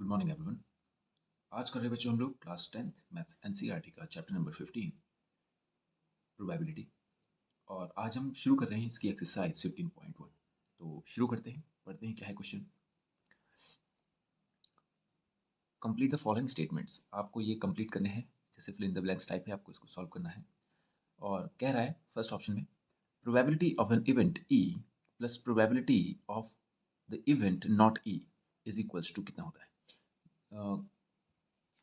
Good morning everyone. आज कर रहे बच्चों हम लोग क्लास 10th मैथ्स एनसीईआरटी का चैप्टर नंबर 15 प्रोबेबिलिटी। और आज हम शुरू कर रहे हैं इसकी एक्सरसाइज 15.1। तो शुरू करते हैं, पढ़ते हैं क्या है question. Complete the following statements. आपको ये कंप्लीट करने हैं, जैसे fill in the blanks type है, आपको इसको सॉल्व करना है। और कह रहा है फर्स्ट ऑप्शन में probability of an event E plus probability of the event not E is equals to कितना होता है।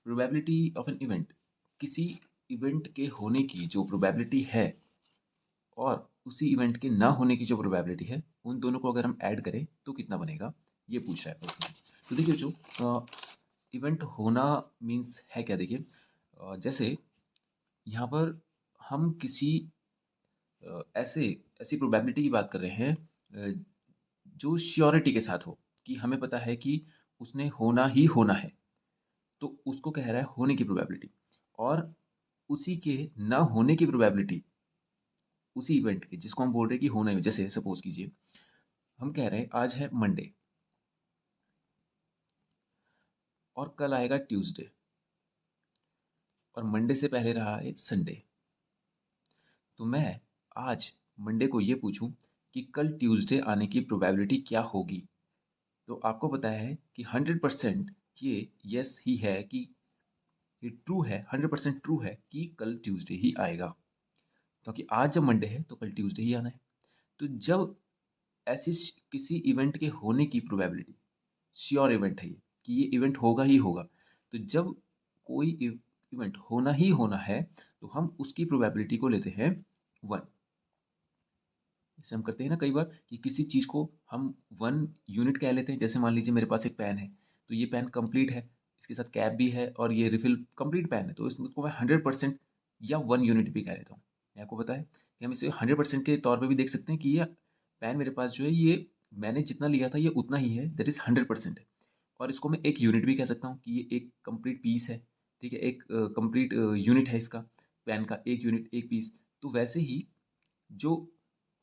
प्रोबेबिलिटी ऑफ एन इवेंट, किसी इवेंट के होने की जो प्रोबेबिलिटी है और उसी इवेंट के ना होने की जो प्रोबेबिलिटी है, उन दोनों को अगर हम ऐड करें तो कितना बनेगा, ये पूछ रहा है प्रश्न। तो देखिए जो इवेंट होना मीन्स है क्या, देखिए जैसे यहाँ पर हम किसी ऐसे ऐसी प्रोबेबिलिटी की बात कर रहे हैं जो श्योरिटी के साथ हो, कि हमें पता है कि उसने होना ही होना है, तो उसको कह रहा है होने की प्रोबेबिलिटी। और उसी के ना होने की प्रोबेबिलिटी, उसी इवेंट के जिसको हम बोल रहे हैं कि होना ही हो, जैसे सपोज कीजिए हम कह रहे हैं आज है मंडे और कल आएगा ट्यूसडे, और मंडे से पहले रहा है संडे। तो मैं आज मंडे को ये पूछूं कि कल ट्यूसडे आने की प्रोबेबिलिटी क्या होगी, तो आपको पता है कि 100% ये यस ही है, कि ये ट्रू है, 100% ट्रू है कि कल ट्यूसडे ही आएगा, क्योंकि आज जब मंडे है तो कल ट्यूसडे ही आना है। तो जब ऐसी किसी इवेंट के होने की प्रोबेबिलिटी, श्योर इवेंट है ये कि ये इवेंट होगा ही होगा, तो जब कोई इवेंट होना ही होना है तो हम उसकी प्रोबेबिलिटी को लेते हैं 1। जैसे हम करते हैं ना कई बार कि किसी चीज़ को हम 1 यूनिट कह लेते हैं। जैसे मान लीजिए मेरे पास एक पेन है, तो ये पेन कंप्लीट है, इसके साथ कैप भी है और ये रिफिल कंप्लीट पेन है, तो इसको मैं 100% या 1 यूनिट भी कह देता हूँ। ये आपको पता है कि हम इसे 100% के तौर पे भी देख सकते हैं कि ये पेन मेरे पास जो है, ये मैंने जितना लिया था ये उतना ही है, दैट इज़ 100% है। और इसको मैं 1 यूनिट भी कह सकता हूँ कि ये एक कंप्लीट पीस है, ठीक है, एक कंप्लीट यूनिट है इसका, पेन का 1 यूनिट 1 पीस। तो वैसे ही जो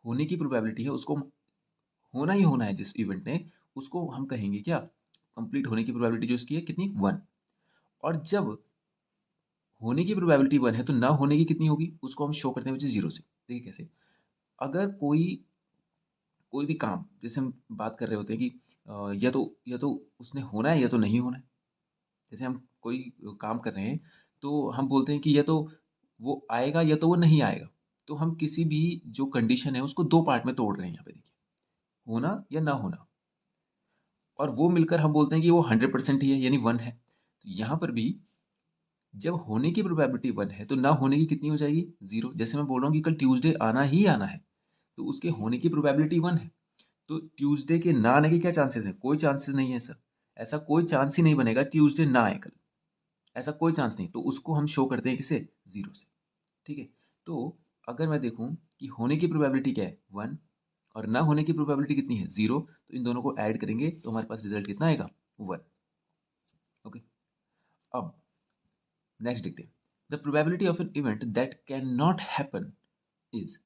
होने की प्रोबेबिलिटी है, उसको होना ही होना है जिस इवेंट ने, उसको हम कहेंगे क्या, कंप्लीट होने की प्रोबेबिलिटी जो इसकी है कितनी, 1। और जब होने की प्रोबेबिलिटी 1 है तो ना होने की कितनी होगी, उसको हम शो करते हैं बच्चे 0 से। देखिए कैसे, अगर कोई कोई भी काम, जैसे हम बात कर रहे होते हैं कि या तो उसने होना है या तो नहीं होना है। जैसे हम कोई काम कर रहे हैं, तो हम बोलते हैं कि या तो वो आएगा या तो वो नहीं आएगा। तो हम किसी भी जो कंडीशन है उसको 2 पार्ट में तोड़ रहे हैं यहाँ पे, देखिए, होना या ना होना। और वो मिलकर हम बोलते हैं कि वो 100% ही है, यानी 1 है। तो यहाँ पर भी जब होने की प्रोबेबिलिटी 1 है तो ना होने की कितनी हो जाएगी, 0। जैसे मैं बोल रहा हूँ कि कल ट्यूसडे आना ही आना है, तो उसके होने की प्रोबेबिलिटी 1 है। तो ट्यूसडे के ना आने के क्या चांसेस हैं, कोई चांसेस नहीं है सर। ऐसा कोई चांस ही नहीं बनेगा ट्यूसडे ना आए कल, ऐसा कोई चांस नहीं। तो उसको हम शो करते हैं किसे, 0 से, ठीक है। तो अगर मैं देखूँ कि होने की प्रोबेबिलिटी क्या है, 1, और ना होने की प्रोबेबिलिटी कितनी है, 0, तो इन दोनों को ऐड करेंगे तो हमारे पास रिजल्ट कितना आएगा, 1। ओके, अब नेक्स्ट देखते हैं। The probability of an event that can not happen is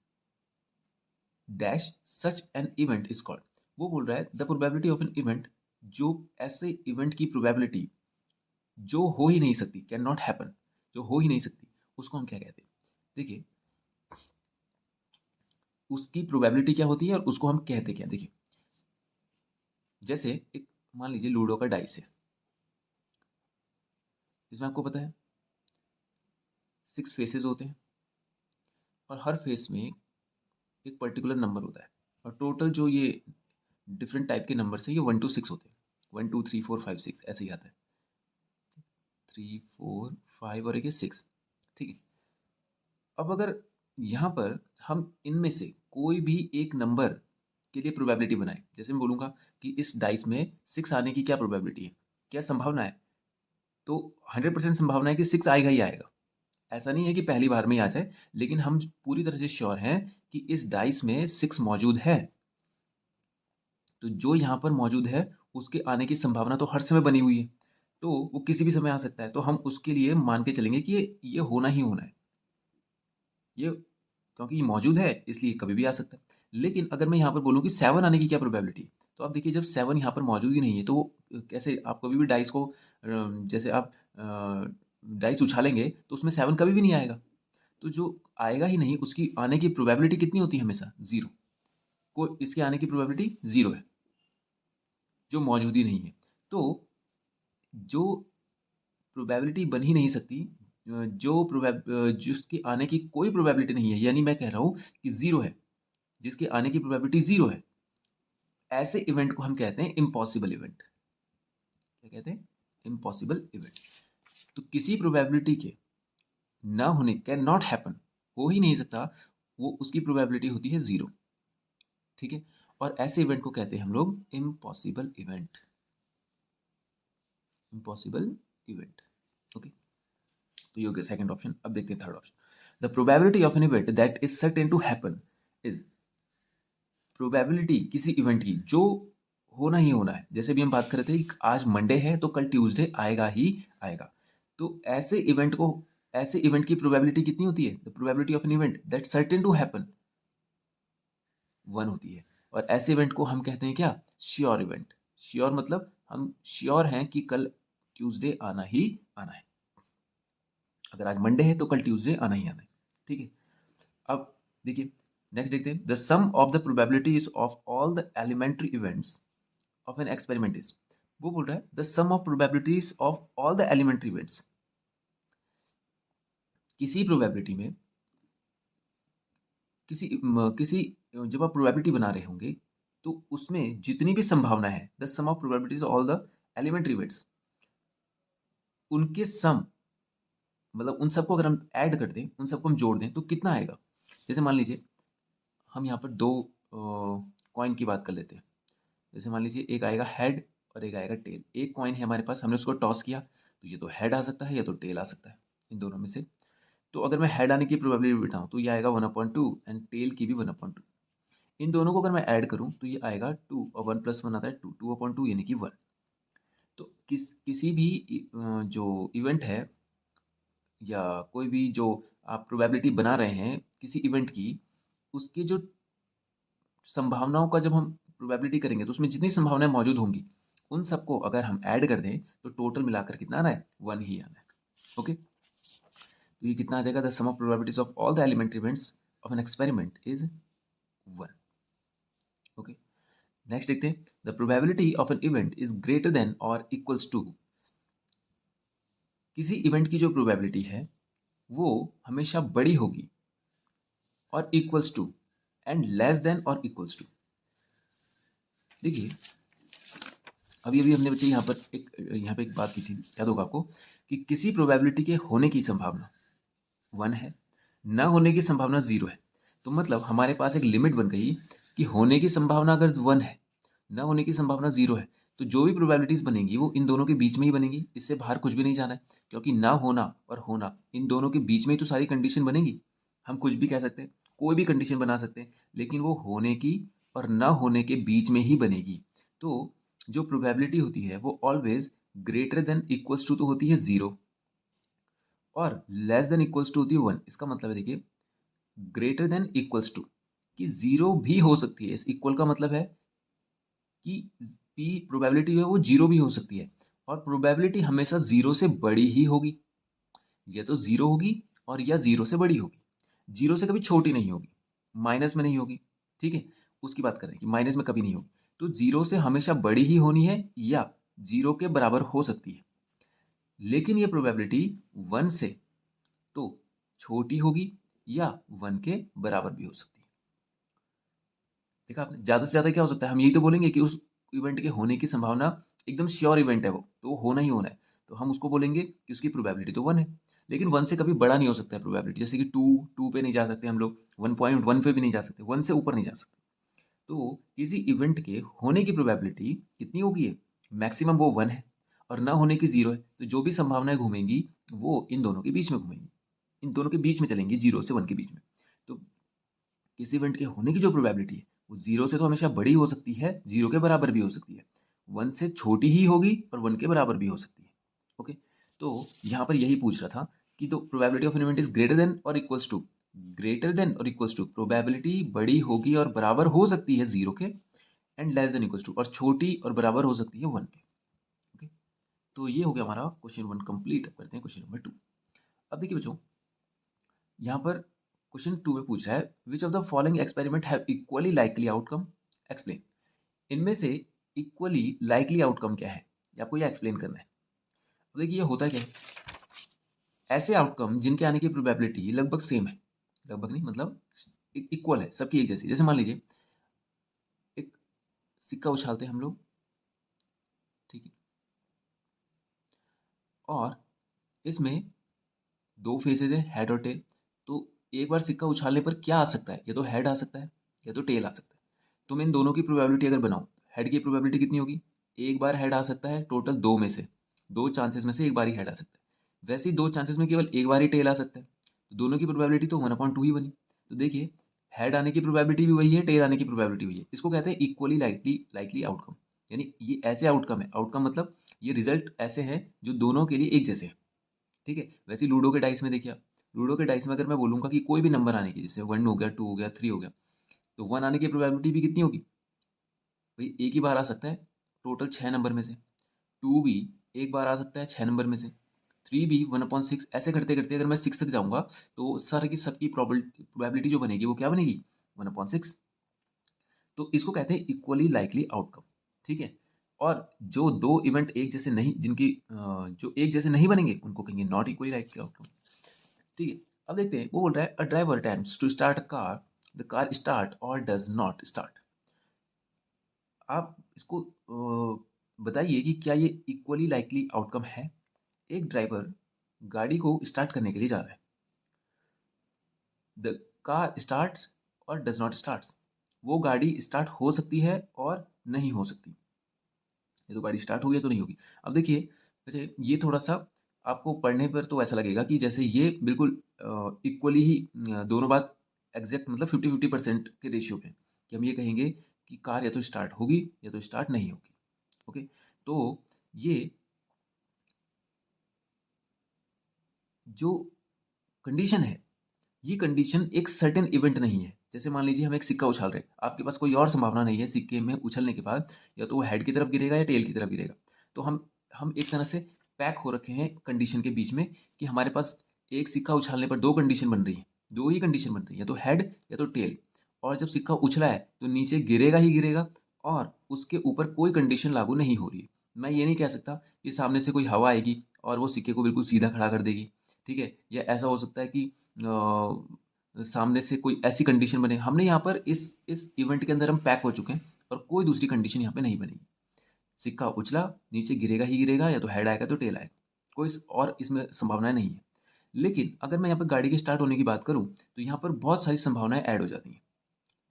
dash such an event is called. वो बोल रहा है the probability of an event, जो ऐसे इवेंट की प्रोबेबिलिटी जो हो ही नहीं सकती, कैन नॉट हैपन, जो हो ही नहीं सकती, उसको हम क्या कहते हैं। देखिए उसकी प्रोबेबिलिटी क्या होती है और उसको हम कहते क्या, देखिए जैसे एक मान लीजिए लूडो का डाइस है, इसमें आपको पता है 6 फेसेस होते हैं, और हर फेस में एक पर्टिकुलर नंबर होता है, और टोटल जो ये डिफरेंट टाइप के नंबर हैं ये 1 to 6 होते हैं, 1 2 3 4 5 6 ऐसे ही आता है, 3 4 5 और एक ये 6, ठीक है। अब अगर यहाँ पर हम इनमें से कोई भी एक नंबर के लिए प्रोबेबिलिटी बनाए, जैसे मैं बोलूँगा कि इस डाइस में 6 आने की क्या प्रोबेबिलिटी है, क्या संभावना है, तो 100% संभावना है कि 6 आएगा ही आएगा। ऐसा नहीं है कि पहली बार में ही आ जाए, लेकिन हम पूरी तरह से श्योर हैं कि इस डाइस में 6 मौजूद है। तो जो यहाँ पर मौजूद है उसके आने की संभावना तो हर समय बनी हुई है, तो वो किसी भी समय आ सकता है। तो हम उसके लिए मान के चलेंगे कि ये होना ही होना है, ये क्योंकि ये मौजूद है इसलिए कभी भी आ सकता है। लेकिन अगर मैं यहाँ पर बोलूँ कि 7 आने की क्या प्रोबेबिलिटी है, तो आप देखिए जब 7 यहाँ पर मौजूद ही नहीं है तो वो कैसे आप कभी भी डाइस को जैसे आप डाइस उछालेंगे तो उसमें 7 कभी भी नहीं आएगा। तो जो आएगा ही नहीं उसकी आने की प्रोबेबिलिटी कितनी होती है हमेशा? 0। को इसके आने की प्रोबेबिलिटी 0 है, जो मौजूद ही नहीं है। तो जो प्रोबेबिलिटी बन ही नहीं सकती, जिसके आने की कोई प्रोबेबिलिटी नहीं है, यानी मैं कह रहा हूँ कि 0 है, जिसके आने की प्रोबेबिलिटी 0 है, ऐसे इवेंट को हम कहते हैं इम्पॉसिबल इवेंट। क्या कहते हैं? Impossible event. तो किसी प्रोबेबिलिटी के ना होने, कैन नॉट हैपन, हो ही नहीं सकता, वो उसकी प्रोबेबिलिटी होती है 0। ठीक है, और ऐसे इवेंट को कहते हैं हम लोग impossible event. Impossible event. Okay, तो ये हो गया सेकंड ऑप्शन। अब देखते हैं third option. The probability of an event that is certain to happen is, probability किसी इवेंट की जो होना ही होना है, जैसे भी हम बात कर रहे थे आज मंडे है तो कल ट्यूसडे आएगा ही आएगा। तो ऐसे इवेंट की प्रोबेबिलिटी कितनी होती है? The probability of an event that certain to happen 1 होती है। और ऐसे इवेंट को हम कहते हैं क्या? Sure event. श्योर मतलब हम श्योर हैं कि कल ट्यूसडे आना ही आना है। अगर आज मंडे है तो कल ट्यूसडे आना ही आना है। ठीक है, अब देखिए नेक्स्ट देखते हैं। The sum of the probabilities of all the elementary events of an experiment is, वो बोल रहा है the sum of probabilities of all the elementary events. किसी प्रोबेबिलिटी में किसी जब आप प्रोबेबिलिटी बना रहे होंगे तो उसमें जितनी भी संभावना है, the sum of probabilities all the elementary events, उनके सम मतलब उन सबको अगर हम ऐड कर दें, उन सबको हम जोड़ दें तो कितना आएगा? जैसे मान लीजिए हम यहाँ पर दो कॉइन की बात कर लेते हैं। जैसे मान लीजिए एक आएगा हेड और एक आएगा टेल। एक कॉइन है हमारे पास, हमने उसको टॉस किया तो ये तो हेड आ सकता है या तो टेल आ सकता है, इन दोनों में से। तो अगर मैं हेड आने की प्रोबेबिलिटी बिठाऊँ तो ये आएगा 1/2 एंड टेल की भी 1/2। इन दोनों को अगर मैं ऐड करूँ तो ये आएगा 2 और 1 + 1 आता है 2, 2/2 यानी कि 1। तो किसी भी जो इवेंट है या कोई भी जो आप प्रोबेबिलिटी बना रहे हैं किसी इवेंट की, उसकी जो संभावनाओं का जब हम प्रोबेबिलिटी करेंगे तो उसमें जितनी संभावनाएं मौजूद होंगी उन सबको अगर हम ऐड कर दें तो टोटल मिलाकर कितना आना है? 1 ही आना है। ओके, तो ये कितना आ जाएगा? The sum of probabilities of all the elementary events of an experiment is 1। Okay, next देखते हैं। The probability of an event is greater than और इक्वल्स टू, किसी इवेंट की जो प्रोबेबिलिटी है वो हमेशा बड़ी होगी और equals to and less than और इक्वल्स टू। देखिए अभी अभी हमने बच्चे यहाँ पे एक बात की थी, याद होगा आपको, कि किसी प्रोबेबिलिटी के होने की संभावना 1 है, ना होने की संभावना 0 है। तो मतलब हमारे पास एक लिमिट बन गई कि होने की संभावना अगर 1 है, ना होने की संभावना 0 है, तो जो भी प्रोबेबिलिटीज बनेंगी वो इन दोनों के बीच में ही बनेंगी, इससे बाहर कुछ भी नहीं जाना है। क्योंकि ना होना और होना, इन दोनों के बीच में ही तो सारी कंडीशन बनेगी। हम कुछ भी कह सकते हैं, कोई भी कंडीशन बना सकते हैं, लेकिन वो होने की और ना होने के बीच में ही बनेगी। तो जो प्रोबेबिलिटी होती है वो always greater than equals to तो होती है 0 और लेस देन इक्वल्स टू होती है 1। इसका मतलब है देखिए ग्रेटर देन इक्वल्स टू कि 0 भी हो सकती है। इस इक्वल का मतलब है कि पी प्रोबेबिलिटी है वो 0 भी हो सकती है, और प्रोबेबिलिटी हमेशा 0 से बड़ी ही होगी। या तो 0 होगी और या 0 से बड़ी होगी, 0 से कभी छोटी नहीं होगी, माइनस में नहीं होगी। ठीक है, उसकी बात करें कि माइनस में कभी नहीं होगी। तो 0 से हमेशा बड़ी ही होनी है या 0 के बराबर हो सकती है। लेकिन ये प्रोबेबिलिटी 1 से तो छोटी होगी या 1 के बराबर भी हो सकती है। देखा आपने, ज़्यादा से ज़्यादा क्या हो सकता है? हम यही तो बोलेंगे कि उस इवेंट के होने की संभावना एकदम श्योर इवेंट है वो, तो वो होना ही होना है। तो हम उसको बोलेंगे कि उसकी प्रोबेबिलिटी तो 1 है। लेकिन 1 से कभी बड़ा नहीं हो सकता है प्रोबेबिलिटी, जैसे कि 2 पे नहीं जा सकते हम लोग, 1.1 पे भी नहीं जा सकते, 1 से ऊपर नहीं जा सकते। तो किसी इवेंट के होने की प्रोबेबिलिटी कितनी होगी है? मैक्सिमम वो 1 है और ना होने की 0 है। तो जो भी संभावनाएँ घूमेंगी वो इन दोनों के बीच में घूमेंगी। इन दोनों के बीच में चलेंगी, 0 से 1 के बीच में। तो किसी इवेंट के होने की जो प्रोबेबिलिटी है वो 0 से तो हमेशा बड़ी हो सकती है, 0 के बराबर भी हो सकती है, 1 से छोटी ही होगी और 1 के बराबर भी हो सकती है। ओके, तो यहाँ पर यही पूछ रहा था कि तो probability of an event is greater than और इक्वल्स टू, ग्रेटर देन और इक्वल्स टू प्रोबेबिलिटी बड़ी होगी और बराबर हो सकती है 0 के, and less than equals to और छोटी और बराबर हो सकती है 1 के। तो ये हो गया हमारा क्वेश्चन 1 कंप्लीट। अब करते हैं क्वेश्चन नंबर 2। अब देखिए बच्चों, यहाँ पर क्वेश्चन 2 में पूछ रहा है which of the following experiment have equally likely outcome, explain. इनमें से इक्वली लाइकली आउटकम क्या है, ये आपको ये एक्सप्लेन करना है। अब देखिए ये होता क्या है, ऐसे आउटकम जिनके आने की प्रोबेबिलिटी लगभग सेम है, लगभग नहीं मतलब इक्वल है, सबकी एक जैसी। जैसे मान लीजिए एक सिक्का उछालते हैं हम लोग, ठीक है, और इसमें दो फेसेस हैं, हेड और टेल। तो एक बार सिक्का उछालने पर क्या आ सकता है, या तो हेड आ सकता है या तो टेल आ सकता है। तो मैं इन दोनों की प्रोबेबिलिटी अगर बनाऊं, हेड की प्रोबेबिलिटी कितनी होगी, एक बार हेड आ सकता है, टोटल दो में से, दो चांसेस में से एक बार ही हेड आ सकता है। वैसे ही दो चांसेस में केवल एक बार ही टेल आ सकता है, तो दोनों की प्रोबेबिलिटी तो 1/2 ही बनी। तो देखिए हेड आने की प्रोबेबिलिटी भी वही है, टेल आने की प्रोबेबिलिटी वही है। इसको कहते हैं इक्वली लाइकली लाइकली आउटकम। यानी ये ऐसे आउटकम है, आउटकम मतलब ये रिजल्ट ऐसे हैं जो दोनों के लिए एक जैसे हैं, ठीक है। वैसे लूडो के डाइस में देखिए आप, लूडो के डाइस में अगर मैं बोलूंगा कि कोई भी नंबर आने की, जैसे 1 हो गया, 2 हो गया, 3 हो गया, तो 1 आने की प्रोबेबिलिटी भी कितनी होगी, भाई एक ही बार आ सकता है टोटल 6 नंबर में से। 2 भी एक बार आ सकता है 6 नंबर में से। 3 भी 1/6। ऐसे करते करते अगर मैं 6 तक जाऊंगा तो सर की सबकी प्रोबेबिलिटी जो बनेगी वो क्या बनेगी, 1/6। तो इसको कहते हैं इक्वली लाइकली आउटकम, ठीक है। और जो दो इवेंट एक जैसे नहीं, जिनकी जो एक जैसे नहीं बनेंगे उनको कहेंगे नॉट इक्वली लाइकली आउटकम, ठीक है। अब देखते हैं, वो बोल रहा है a driver attempts to start a car, the car start और डज नॉट स्टार्ट। आप इसको बताइए कि क्या ये इक्वली लाइकली आउटकम है। एक ड्राइवर गाड़ी को स्टार्ट करने के लिए जा रहा है, द कार स्टार्ट्स और डज नॉट स्टार्ट्स। वो गाड़ी स्टार्ट हो सकती है और नहीं हो सकती, ये तो गाड़ी स्टार्ट होगी या तो नहीं होगी। अब देखिए वैसे ये थोड़ा सा आपको पढ़ने पर तो ऐसा लगेगा कि जैसे ये बिल्कुल इक्वली ही दोनों बात एग्जैक्ट मतलब 50-50% के रेशियो पे, कि हम ये कहेंगे कि कार या तो स्टार्ट होगी या तो स्टार्ट नहीं होगी। ओके, तो ये जो कंडीशन है, ये कंडीशन एक सर्टेन इवेंट नहीं है। जैसे मान लीजिए हम एक सिक्का उछाल रहे हैं, आपके पास कोई और संभावना नहीं है सिक्के में उछलने के बाद, या तो वो हेड की तरफ गिरेगा या टेल की तरफ गिरेगा। तो हम एक तरह से पैक हो रखे हैं कंडीशन के बीच में, कि हमारे पास एक सिक्का उछालने पर दो कंडीशन बन रही है, दो ही कंडीशन बन रही है, या तो हेड या तो टेल। और जब सिक्का उछला है तो नीचे गिरेगा ही गिरेगा, और उसके ऊपर कोई कंडीशन लागू नहीं हो रही है। मैं ये नहीं कह सकता कि सामने से कोई हवा आएगी और वो सिक्के को बिल्कुल सीधा खड़ा कर देगी, ठीक है। या ऐसा हो सकता है कि सामने से कोई ऐसी कंडीशन बने। हमने यहाँ पर इस इवेंट के अंदर हम पैक हो चुके हैं और कोई दूसरी कंडीशन यहाँ पे नहीं बनेगी। सिक्का उछला, नीचे गिरेगा ही गिरेगा, या तो हेड आएगा तो टेल आएगा, कोई और इसमें संभावनाएं नहीं है। लेकिन अगर मैं यहाँ पर गाड़ी के स्टार्ट होने की बात करूँ तो यहाँ पर बहुत सारी संभावनाएं ऐड हो जाती हैं।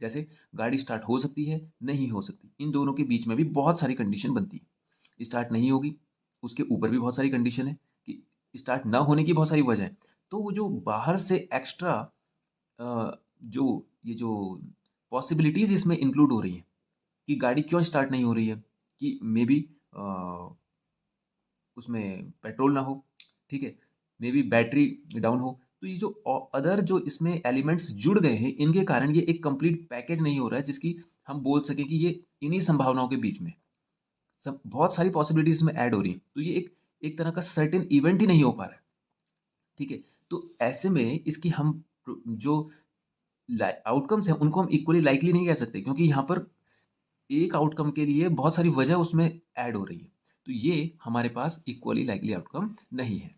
जैसे गाड़ी स्टार्ट हो सकती है, नहीं हो सकती, इन दोनों के बीच में भी बहुत सारी कंडीशन बनती है। स्टार्ट नहीं होगी, उसके ऊपर भी बहुत सारी कंडीशन है कि स्टार्ट ना होने की बहुत सारी वजह है। तो वो जो बाहर से एक्स्ट्रा जो पॉसिबिलिटीज़ इसमें इंक्लूड हो रही हैं कि गाड़ी क्यों स्टार्ट नहीं हो रही है, कि मे बी उसमें पेट्रोल ना हो, ठीक है, मे बी बैटरी डाउन हो। तो ये जो अदर जो इसमें एलिमेंट्स जुड़ गए हैं, इनके कारण ये एक कंप्लीट पैकेज नहीं हो रहा है जिसकी हम बोल सकें कि ये इन्हीं संभावनाओं के बीच में सब बहुत सारी पॉसिबिलिटीज इसमें ऐड हो रही हैं। तो ये एक एक तरह का सर्टेन इवेंट ही नहीं हो पा रहा है, ठीक है। तो ऐसे में इसकी हम जो आउटकम्स हैं उनको हम इक्वली लाइकली नहीं कह सकते, क्योंकि यहाँ पर एक आउटकम के लिए बहुत सारी वजह उसमें ऐड हो रही है। तो ये हमारे पास इक्वली लाइकली आउटकम नहीं है,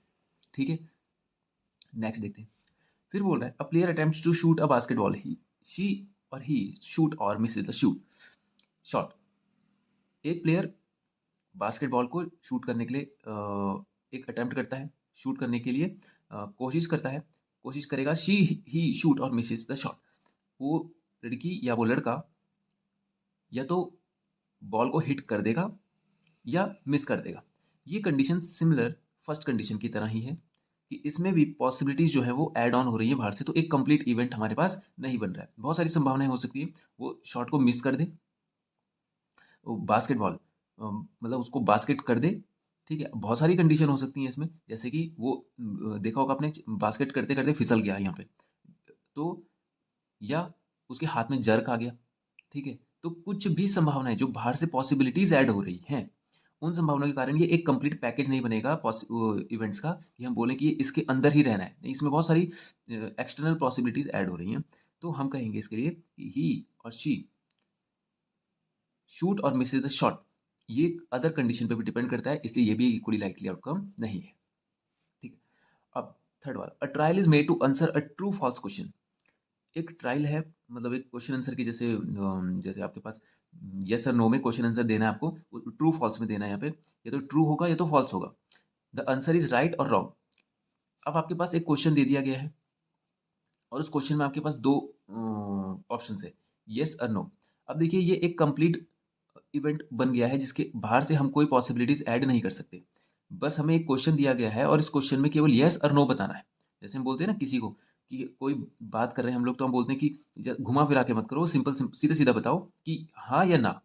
ठीक है। नेक्स्ट देखते हैं, फिर बोल रहा है a player attempts to shoot a basketball, he she और ही शूट और मिसेस द शूट शॉट। एक प्लेयर बास्केटबॉल को शूट करने के लिए एक अटेम्प्ट करता है, शूट करने के लिए कोशिश करता है, कोशिश करेगा, शी ही शूट और मिसेस द शॉट। वो लड़की या वो लड़का या तो बॉल को हिट कर देगा या मिस कर देगा। ये कंडीशन सिमिलर फर्स्ट कंडीशन की तरह ही है, कि इसमें भी पॉसिबिलिटीज जो है वो ऐड ऑन हो रही है बाहर से, तो एक कंप्लीट इवेंट हमारे पास नहीं बन रहा है। बहुत सारी संभावनाएं हो सकती है, वो शॉट को मिस कर दे, वो बास्केटबॉल मतलब उसको बास्केट कर दे, ठीक है। बहुत सारी कंडीशन हो सकती हैं इसमें, जैसे कि वो देखा होगा आपने, बास्केट करते करते फिसल गया यहाँ पे, तो या उसके हाथ में जर्क आ गया, ठीक है। तो कुछ भी संभावनाएं जो बाहर से पॉसिबिलिटीज ऐड हो रही हैं उन संभावनाओं के कारण ये एक कंप्लीट पैकेज नहीं बनेगा इवेंट्स का कि हम बोलें कि ये इसके अंदर ही रहना है। नहीं, इसमें बहुत सारी एक्सटर्नल पॉसिबिलिटीज़ ऐड हो रही हैं। तो हम कहेंगे इसके लिए कि ही और शी शूट और मिसेस द शॉट, ये अदर कंडीशन पे भी डिपेंड करता है, इसलिए ये भी इक्वली लाइकली आउटकम नहीं है। ठीक है। अब थर्ड वाला, a trial is made to answer a true false question. एक ट्रायल है, मतलब एक क्वेश्चन आंसर की जैसे जैसे आपके पास यस और नो में क्वेश्चन आंसर देना है आपको, ट्रू फॉल्स में देना है। यहाँ पे या तो ट्रू होगा या तो फॉल्स होगा। द आंसर इज राइट और रॉन्ग। अब आपके पास एक क्वेश्चन दे दिया गया है और उस क्वेश्चन में आपके पास दो ऑप्शन है, येस और नो। अब देखिए ये एक कंप्लीट इवेंट बन गया है जिसके बाहर से हम कोई पॉसिबिलिटीज ऐड नहीं कर सकते। बस हमें एक क्वेश्चन दिया गया है और इस क्वेश्चन में केवल येस और नो बताना है। जैसे हम बोलते हैं ना किसी को कि कोई बात कर रहे हैं हम लोग, तो हम बोलते हैं कि घुमा फिरा के मत करो, सिंपल सीधा सीधा बताओ कि हाँ या ना।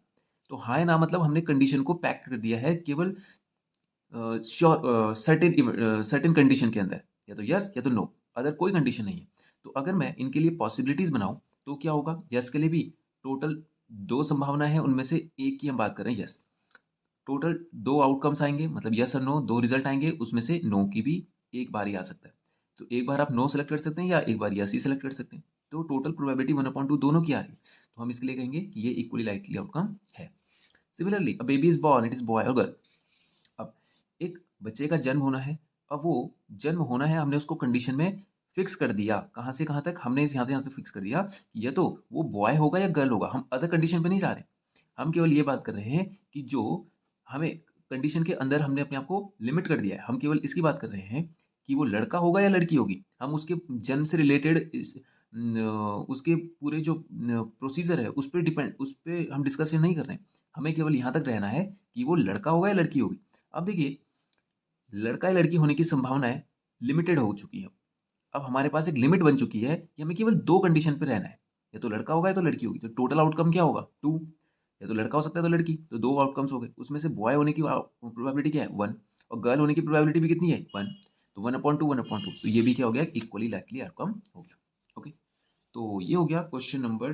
तो हाँ या ना मतलब हमने कंडीशन को पैक कर दिया है केवल श्योर सर्टेन सर्टेन कंडीशन के अंदर, या तो यस या तो नो, अदर कोई कंडीशन नहीं है। तो अगर मैं इनके लिए पॉसिबिलिटीज बनाऊं तो क्या होगा, यस के लिए भी टोटल दो संभावना है, उनमें से एक की हम बात कर रहे हैं यस। टोटल दो आउटकम्स आएंगे, मतलब यस और नो, दो रिजल्ट आएंगे, उसमें से नो की भी एक बार ही आ सकता है। तो एक बार आप नो सेलेक्ट कर सकते हैं या एक बार यस ही सेलेक्ट कर सकते हैं। तो टोटल प्रोबेबिलिटी 1/2 दोनों की आ रही है, तो हम इसके लिए कहेंगे कि ये इक्वली लाइकली आउटकम है। Similarly a baby is born, it is boy और गर्ल। अब एक बच्चे का जन्म होना है, अब वो जन्म होना है, हमने उसको कंडीशन में फिक्स कर दिया, कहाँ से कहाँ तक हमने यहाँ से फिक्स कर दिया, या तो वो बॉय होगा या गर्ल होगा। हम अदर कंडीशन पे नहीं जा रहे, हम केवल ये बात कर रहे हैं कि जो हमें कंडीशन के अंदर हमने अपने आप को लिमिट कर दिया है, हम केवल इसकी बात कर रहे हैं कि वो लड़का होगा या लड़की होगी। हम उसके जन्म से रिलेटेड उसके पूरे जो प्रोसीजर है उस पर डिपेंड, उस पर हम डिस्कशन नहीं कर रहे हैं। हमें केवल यहाँ तक रहना है कि वो लड़का होगा या लड़की होगी। अब देखिए लड़का या लड़की होने की संभावनाएं लिमिटेड हो चुकी है। अब हमारे पास एक लिमिट बन चुकी है कि हमें केवल दो कंडीशन पे रहना है, या तो लड़का होगा या तो लड़की होगी। तो टोटल आउटकम क्या होगा, टू। या तो लड़का हो सकता है तो लड़की, तो दो आउटकम्स हो गए। उसमें से बॉय होने की प्रोबेबिलिटी क्या है, वन, और गर्ल होने की प्रोबेबिलिटी भी कितनी है, वन। तो 1/2 1/2, तो ये भी क्या हो गया, इक्वली लाइकली आउटकम हो गया। ओके, तो ये हो गया क्वेश्चन नंबर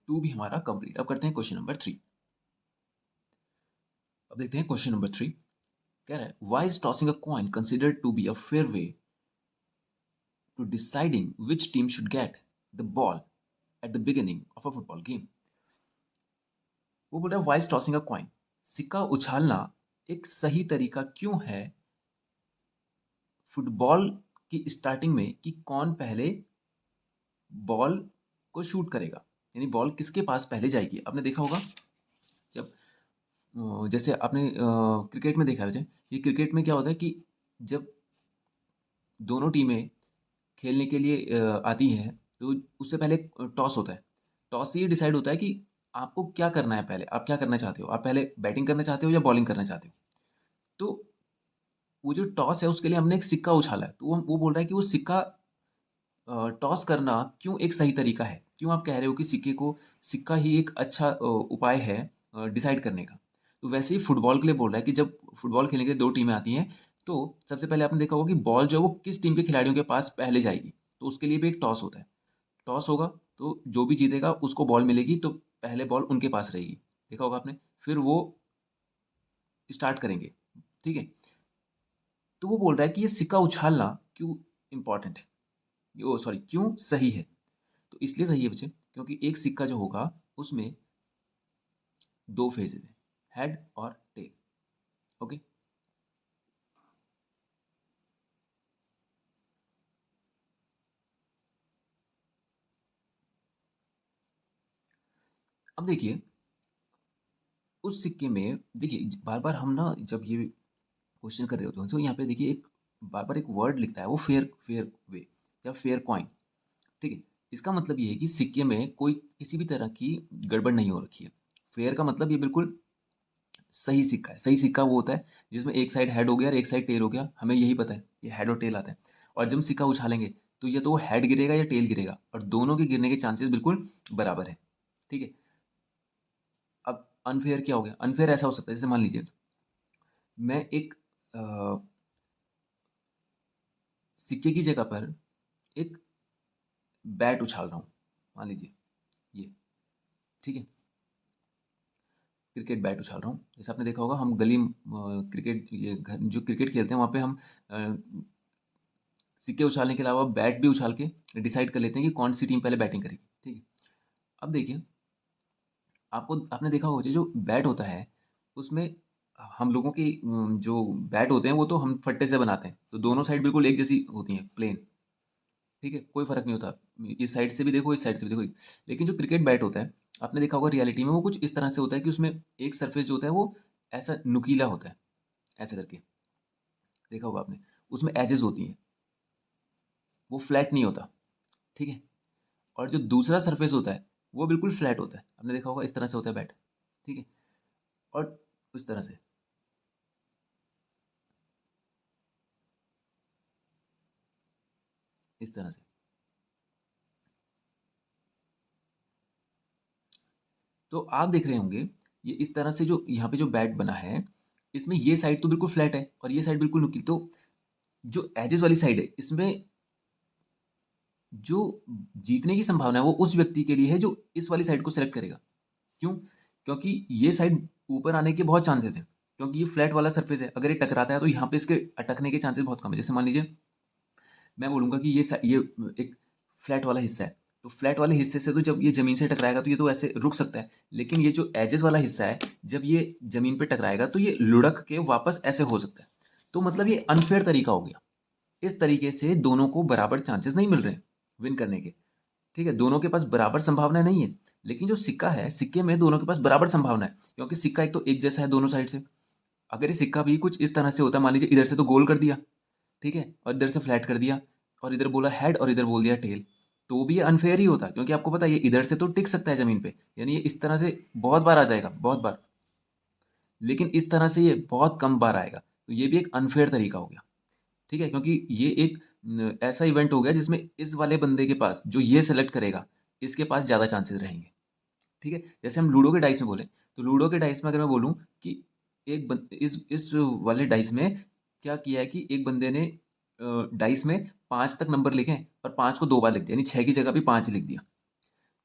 2 भी हमारा कंप्लीट। अब करते हैं क्वेश्चन नंबर 3। अब देखते हैं क्वेश्चन नंबर 3। कह रहा है, why is tossing a coin considered to be a fair way to deciding which team should get the ball at the beginning of a football game। वो बोल रहा है वाइज टॉसिंग अ कॉइन, सिक्का उछालना एक सही तरीका क्यों है फुटबॉल की स्टार्टिंग में, कि कौन पहले बॉल को शूट करेगा, यानी बॉल किसके पास पहले जाएगी। आपने देखा होगा जब जैसे आपने क्रिकेट में देखा है, ये क्रिकेट में क्या होता है कि जब दोनों टीमें खेलने के लिए आती हैं तो उससे पहले टॉस होता है। टॉस से ये डिसाइड होता है कि आपको क्या करना है, पहले आप क्या करना चाहते हो, आप पहले बैटिंग करना चाहते हो या बॉलिंग करना चाहते हो। तो वो जो टॉस है उसके लिए हमने एक सिक्का उछाला है, तो वो बोल रहा है कि वो सिक्का टॉस करना क्यों एक सही तरीका है, क्यों आप कह रहे हो कि सिक्का ही एक अच्छा उपाय है डिसाइड करने का। तो वैसे ही फुटबॉल के लिए बोल रहा है कि जब फुटबॉल खेलने के लिए दो टीमें आती हैं, तो सबसे पहले आपने देखा होगा कि बॉल जो है वो किस टीम के खिलाड़ियों के पास पहले जाएगी। तो उसके लिए भी एक टॉस होता है। टॉस होगा तो जो भी जीतेगा उसको बॉल मिलेगी, तो पहले बॉल उनके पास रहेगी, देखा होगा आपने। फिर वो स्टार्ट करेंगे, ठीक है। तो वो बोल रहा है कि ये सिक्का उछालना क्यों इंपॉर्टेंट है, ओ सॉरी क्यों सही है। तो इसलिए सही है बच्चे क्योंकि एक सिक्का जो होगा उसमें दो फेजेस हैं, हेड और टेल। ओके, अब देखिए उस सिक्के में देखिए बार बार हम ना जब ये क्वेश्चन कर रहे होते हैं तो यहाँ पे देखिए एक बार बार एक वर्ड लिखता है, वो फेयर फेयर वे या फेयर कॉइन। ठीक है, इसका मतलब ये है कि सिक्के में कोई किसी भी तरह की गड़बड़ नहीं हो रखी है। फेयर का मतलब ये बिल्कुल सही सिक्का है। सही सिक्का वो होता है जिसमें एक साइड हेड हो गया और एक साइड टेल हो गया, हमें यही पता है, ये हेड और टेल आता है। और जब हम सिक्का उछालेंगे तो ये तो वो हेड गिरेगा या टेल गिरेगा, और दोनों के गिरने के चांसेस बिल्कुल बराबर है। ठीक है, अब अनफेयर क्या हो गया, अनफेयर ऐसा हो सकता है जैसे मान लीजिए मैं एक अ, सिक्के की जगह पर एक बैट उछाल रहा हूँ, मान लीजिए ये, ठीक है। क्रिकेट बैट उछाल रहा हूँ। जैसे आपने देखा होगा हम गली क्रिकेट ये जो क्रिकेट खेलते हैं वहाँ पे हम सिक्के उछालने के अलावा बैट भी उछाल के डिसाइड कर लेते हैं कि कौन सी टीम पहले बैटिंग करेगी। ठीक है, अब देखिए आपने देखा होगा जो बैट होता है उसमें हम लोगों की जो बैट होते हैं वो तो हम फट्टे से बनाते हैं, तो दोनों साइड बिल्कुल एक जैसी होती हैं, प्लेन। ठीक है, कोई फ़र्क नहीं होता, इस साइड से भी देखो, इस साइड से भी देखो। लेकिन जो क्रिकेट बैट होता है, आपने देखा होगा रियलिटी में वो कुछ इस तरह से होता है कि उसमें एक सरफेस जो होता है वो ऐसा नुकीला होता है, ऐसा करके देखा होगा आपने। उसमें एजेस होती हैं, वो फ्लैट नहीं होता। ठीक है, और जो दूसरा सरफेस होता है वो बिल्कुल फ्लैट होता है, आपने देखा होगा इस तरह से होता है बैट। ठीक है, और उस तरह से, इस तरह से। तो आप देख रहे होंगे ये इस तरह से जो यहाँ पे जो बैट बना है, इसमें ये साइड तो बिल्कुल फ्लैट है और ये साइड बिल्कुल नुकीली। तो जो एजेस वाली साइड है इसमें जो जीतने की संभावना है वो उस व्यक्ति के लिए है जो इस वाली साइड को सेलेक्ट करेगा। क्यों? क्योंकि ये साइड ऊपर आने के बहुत चांसेस हैं, क्योंकि ये फ्लैट वाला सरफेस है। अगर ये टकराता है तो यहाँ पे इसके अटकने के चांसेस बहुत कम है। जैसे मान लीजिए मैं बोलूँगा कि ये एक फ्लैट वाला हिस्सा है, तो फ्लैट वाले हिस्से से तो जब ये ज़मीन से टकराएगा तो ये तो ऐसे रुक सकता है। लेकिन ये जो एजेस वाला हिस्सा है, जब ये ज़मीन पे टकराएगा तो ये लुढ़क के वापस ऐसे हो सकता है। तो मतलब ये अनफ़ेयर तरीका हो गया। इस तरीके से दोनों को बराबर चांसेस नहीं मिल रहे हैं विन करने के। ठीक है, दोनों के पास बराबर संभावना नहीं है। लेकिन जो सिक्का है, सिक्के में दोनों के पास बराबर संभावना है, क्योंकि सिक्का एक तो एक जैसा है दोनों साइड से। अगर ये सिक्का भी कुछ इस तरह से होता, मान लीजिए इधर से तो गोल कर दिया, ठीक है, और इधर से फ्लैट कर दिया, और इधर बोला हेड और इधर बोल दिया टेल, तो भी ये अनफेयर ही होता, क्योंकि आपको पता है ये इधर से तो टिक सकता है ज़मीन पे, यानी ये इस तरह से बहुत बार आ जाएगा, बहुत बार। लेकिन इस तरह से ये बहुत कम बार आएगा, तो ये भी एक अनफेयर तरीका हो गया। ठीक है, क्योंकि ये एक ऐसा इवेंट हो गया जिसमें इस वाले बंदे के पास जो ये सेलेक्ट करेगा, इसके पास ज़्यादा चांसेस रहेंगे। ठीक है, जैसे हम लूडो के डाइस में बोले, तो लूडो के डाइस में अगर मैं बोलूँ कि इस वाले डाइस में क्या किया है कि एक बंदे ने डाइस में 5 तक नंबर लिखे और 5 को 2 बार लिख दिया, यानी 6 की जगह पे 5 लिख दिया।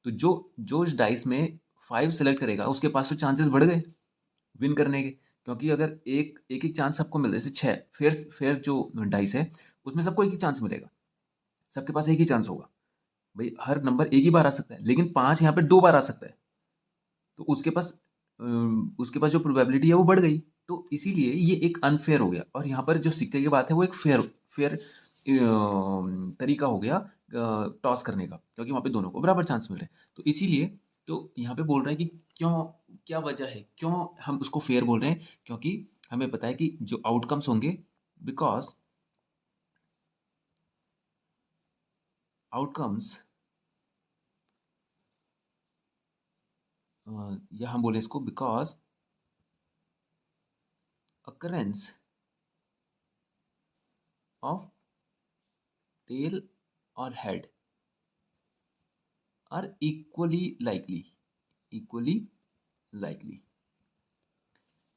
तो जो जो इस डाइस में 5 सेलेक्ट करेगा उसके पास तो चांसेस बढ़ गए विन करने के, क्योंकि अगर एक चांस सबको मिल रहा है, जैसे 6 फेयर फेयर जो डाइस है उसमें सबको एक ही चांस मिलेगा, सबके पास एक ही चांस होगा। भाई हर नंबर एक ही बार आ सकता है, लेकिन 5 यहाँ पे 2 बार आ सकता है, तो उसके पास जो प्रोबेबिलिटी है वो बढ़ गई। तो इसीलिए ये एक अनफेयर हो गया, और यहाँ पर जो सिक्के की बात है वो एक फेयर फेयर तरीका हो गया टॉस करने का, क्योंकि वहाँ पे दोनों को बराबर चांस मिल रहे हैं। तो इसीलिए तो यहाँ पे बोल रहा है कि क्यों, क्या वजह है क्यों हम उसको फेयर बोल रहे हैं, क्योंकि हमें पता है कि जो आउटकम्स होंगे, बिकॉज आउटकम्स, या हम बोले इसको because occurrence of tail or head are equally likely,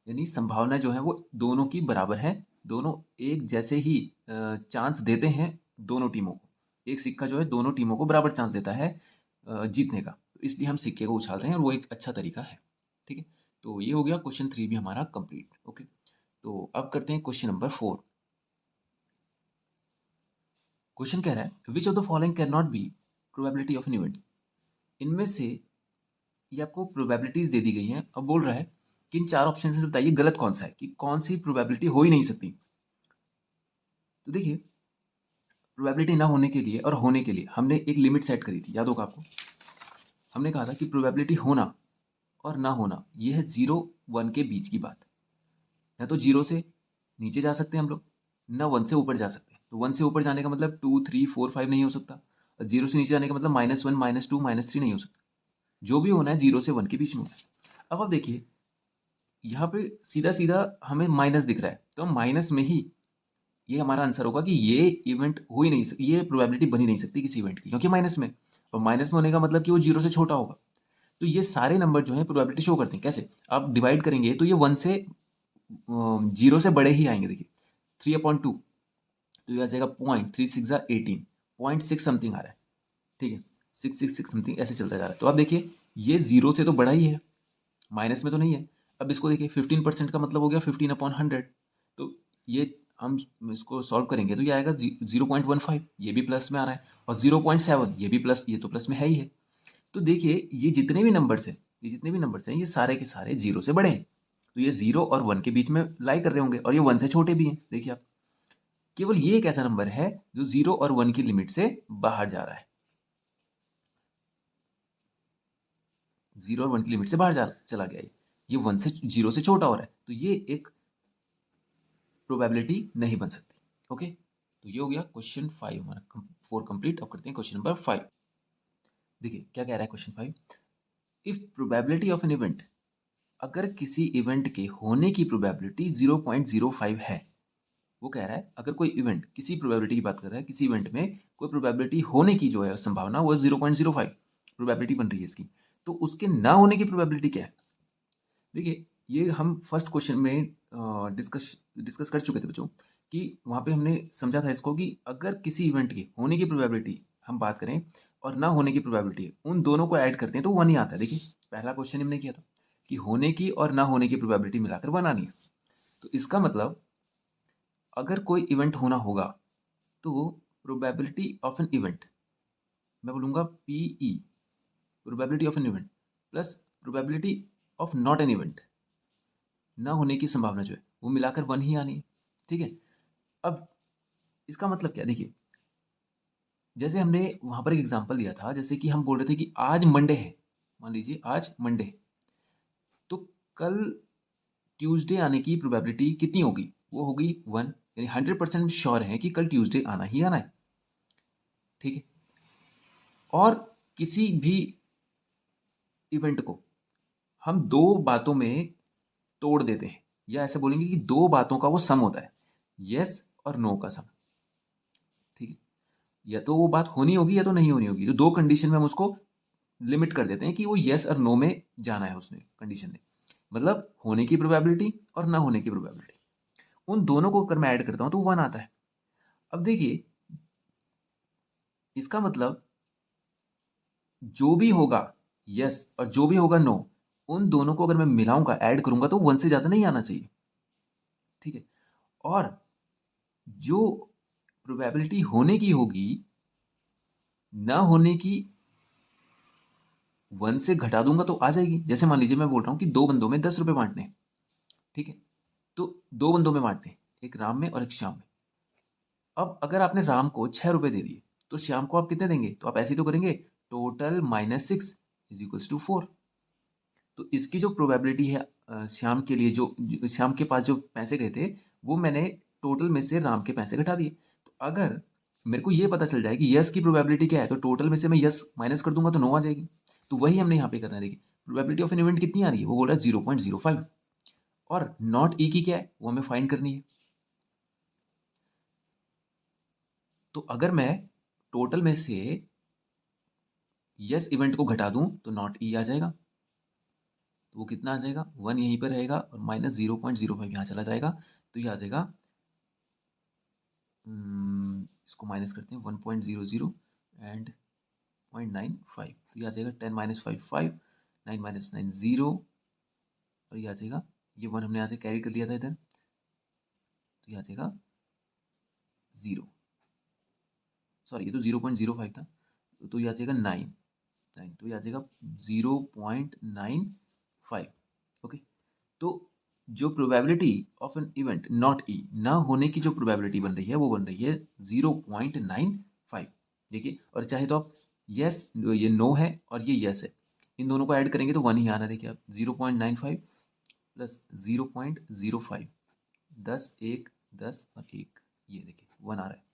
यानी संभावना जो है वो दोनों की बराबर है, दोनों एक जैसे ही चांस देते हैं दोनों टीमों को। एक सिक्का जो है दोनों टीमों को बराबर चांस देता है जीतने का, तो इसलिए हम सिक्के को उछाल रहे हैं और वो एक अच्छा तरीका है। ठीक है, तो ये हो गया क्वेश्चन 3 भी हमारा कंप्लीट। ओके, तो अब करते हैं क्वेश्चन नंबर 4। क्वेश्चन कह रहा है which of the following can not be probability of an event. इनमें से ये आपको प्रोबेबिलिटीज दे दी गई हैं, अब बोल रहा है कि इन 4 ऑप्शन में से बताइए गलत कौन सा है, कि कौन सी प्रोबेबिलिटी हो ही नहीं सकती। तो देखिए प्रोबेबिलिटी ना होने के लिए और होने के लिए हमने एक लिमिट सेट करी थी, याद होगा आपको। हमने कहा था कि प्रोबेबिलिटी होना और ना होना ये है 0 1 के बीच की बात। या तो 0 से नीचे जा सकते हैं हम लोग, ना 1 से ऊपर जा सकते हैं। तो 1 से ऊपर जाने का मतलब 2 3 4 5 नहीं हो सकता, और 0 से नीचे जाने का मतलब -1 -2 -3 नहीं हो सकता। जो भी होना है 0 से 1 के बीच में होना है। अब आप देखिए यहाँ पे सीधा सीधा हमें माइनस दिख रहा है, तो हम माइनस में ही ये हमारा आंसर होगा कि ये इवेंट हो ही नहीं सकती, ये प्रोबेबिलिटी बन ही नहीं सकती किसी इवेंट की, क्योंकि माइनस में, और माइनस में होने का मतलब कि वो 0 से छोटा होगा। तो ये सारे नंबर जो हैं प्रोबेबिलिटी शो करते हैं। कैसे? आप डिवाइड करेंगे तो ये 1 से 0 से बड़े ही आएंगे। देखिए 3/2, तो ये आ जाएगा 0.36 0.6 समथिंग आ रहा है। ठीक है, 666 समथिंग ऐसे चलता जा रहा है। तो आप देखिए ये 0 से तो बड़ा ही है, माइनस में तो नहीं है। अब इसको देखिए 15% का मतलब हो गया 15/100। तो ये हम इसको सॉल्व करेंगे तो ये आएगा 0.15, ये भी प्लस में आ रहा है, और 0.7 ये भी प्लस, ये तो प्लस में है ही है। तो देखिए ये जितने भी नंबर्स हैं, ये जितने भी नंबर्स हैं, ये सारे के सारे 0 से बड़े हैं। तो ये 0 और 1 के बीच में लाई कर रहे होंगे, और ये 1 से छोटे भी हैं। देखिए आप, केवल ये एक ऐसा नंबर है जो 0 और 1 की लिमिट से बाहर जा रहा है। 0 और 1 की लिमिट से बाहर चला गया ये 1 से 0 से छोटा हो रहा है, तो ये एक प्रोबेबिलिटी नहीं बन सकती। ओके, तो ये हो गया क्वेश्चन 5 हमारा 4 कंप्लीट। अब करते हैं क्वेश्चन नंबर 5। देखिए क्या कह रहा है question 5। If probability of an event, अगर किसी इवेंट के होने की प्रोबेबिलिटी 0.05 है, वो कह रहा है अगर कोई इवेंट, किसी प्रोबेबिलिटी की बात कर रहा है, किसी इवेंट में कोई प्रोबेबिलिटी होने की जो है संभावना वो 0.05 प्रोबेबिलिटी बन रही है इसकी, तो उसके ना होने की प्रोबेबिलिटी क्या है। देखिए ये हम फर्स्ट क्वेश्चन में डिस्कस कर चुके थे बच्चों, कि वहाँ पे हमने समझा था इसको कि अगर किसी इवेंट के होने की प्रोबेबिलिटी हम बात करें और ना होने की प्रोबेबिलिटी, उन दोनों को ऐड करते हैं तो 1 ही आता है। देखिए पहला क्वेश्चन हमने किया था कि होने की और ना होने की प्रोबेबिलिटी मिलाकर 1 आनी है। तो इसका मतलब अगर कोई इवेंट होना होगा तो प्रोबेबिलिटी ऑफ एन इवेंट, मैं बोलूँगा PE, probability of an event plus probability of not an event, ना होने की संभावना जो है वो मिलाकर 1 ही आनी है। ठीक है, अब इसका मतलब क्या, देखिए जैसे हमने वहाँ पर एक एग्जांपल लिया था, जैसे कि हम बोल रहे थे कि आज मंडे है, मान लीजिए आज मंडे है, तो कल ट्यूसडे आने की प्रोबेबिलिटी कितनी होगी, वो होगी 1, यानी 100% श्योर है कि कल ट्यूसडे आना ही आना है। ठीक है, और किसी भी इवेंट को हम दो बातों में तोड़ देते हैं, या ऐसे बोलेंगे कि दो बातों का वो सम होता है, यस और नो का सम। ठीक है, या तो वो बात होनी होगी या तो नहीं होनी होगी, तो दो कंडीशन में हम उसको लिमिट कर देते हैं कि वो यस और नो में जाना है उसने कंडीशन ने, मतलब होने की प्रोबेबिलिटी और ना होने की प्रोबेबिलिटी, उन दोनों को अगर मैं ऐड करता हूं तो 1 आता है। अब देखिए इसका मतलब जो भी होगा यस और जो भी होगा नो, उन दोनों को अगर मैं मिलाऊंगा, ऐड करूंगा, तो 1 से ज्यादा नहीं आना चाहिए। ठीक है, और जो प्रोबेबिलिटी होने की होगी, ना होने की 1 से घटा दूंगा तो आ जाएगी। जैसे मान लीजिए मैं बोल रहा हूं कि 2 बंदों में 10 रुपए बांटने हैं। ठीक है, तो 2 बंदों में बांटने हैं, एक राम में और एक श्याम में। अब अगर आपने राम को 6 रुपए दे दिए तो श्याम को आप कितने देंगे, तो आप ऐसे ही तो करेंगे, टोटल -6 इज इक्वल्स टू 4। तो इसकी जो प्रोबेबिलिटी है श्याम के लिए, श्याम के पास जो पैसे गए थे, वो मैंने टोटल में से राम के पैसे घटा दिए। तो अगर मेरे को ये पता चल जाए कि यस की प्रोबेबिलिटी क्या है, तो टोटल में से मैं यस माइनस कर दूंगा तो नो आ जाएगी। तो वही हमने यहाँ पे करना है। देखिए प्रोबेबिलिटी ऑफ एन इवेंट कितनी आ रही है, वो बोल रहा है 0.05, और नॉट ई की क्या है वो हमें फाइंड करनी है। तो अगर मैं टोटल में से यस इवेंट को घटा दूं तो नॉट ई आ जाएगा, तो वो कितना आ जाएगा, 1 यहीं पर रहेगा और -0.05 यहाँ चला जाएगा, तो ये आ जाएगा, इसको माइनस करते हैं, 1.00 एंड 0.95, तो ये आ जाएगा 10 - 5 5, 9 - 9 0, और ये आ जाएगा, ये 1 हमने यहाँ से कैरी कर लिया था इधर, तो ये आ जाएगा 0, सॉरी ये तो 0.05 था, तो ये आ जाएगा 9, तो ये आ जाएगा 0.95। ओके, तो जो probability of an event not E, ना होने की जो प्रोबेबिलिटी बन रही है वो बन रही है 0.95। देखिए, और चाहे तो आप यस, ये नो है और ये यस है, इन दोनों को ऐड करेंगे तो 1 ही आना है। देखिए आप 0.95 प्लस 0.05, 10 1 10 और 1, ये देखिए 1 आ रहा है।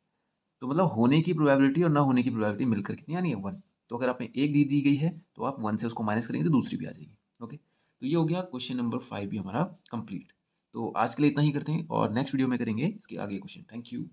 तो मतलब होने की प्रोबेबिलिटी और ना होने की प्रोबेबिलिटी मिलकर कितनी आनी है, 1। तो अगर आपने एक दी दी गई है तो आप 1 से उसको माइनस करेंगे तो दूसरी भी आ जाएगी। ओके, तो ये हो गया क्वेश्चन नंबर 5 भी हमारा कंप्लीट। तो आज के लिए इतना ही करते हैं और नेक्स्ट वीडियो में करेंगे इसके आगे क्वेश्चन। Thank you.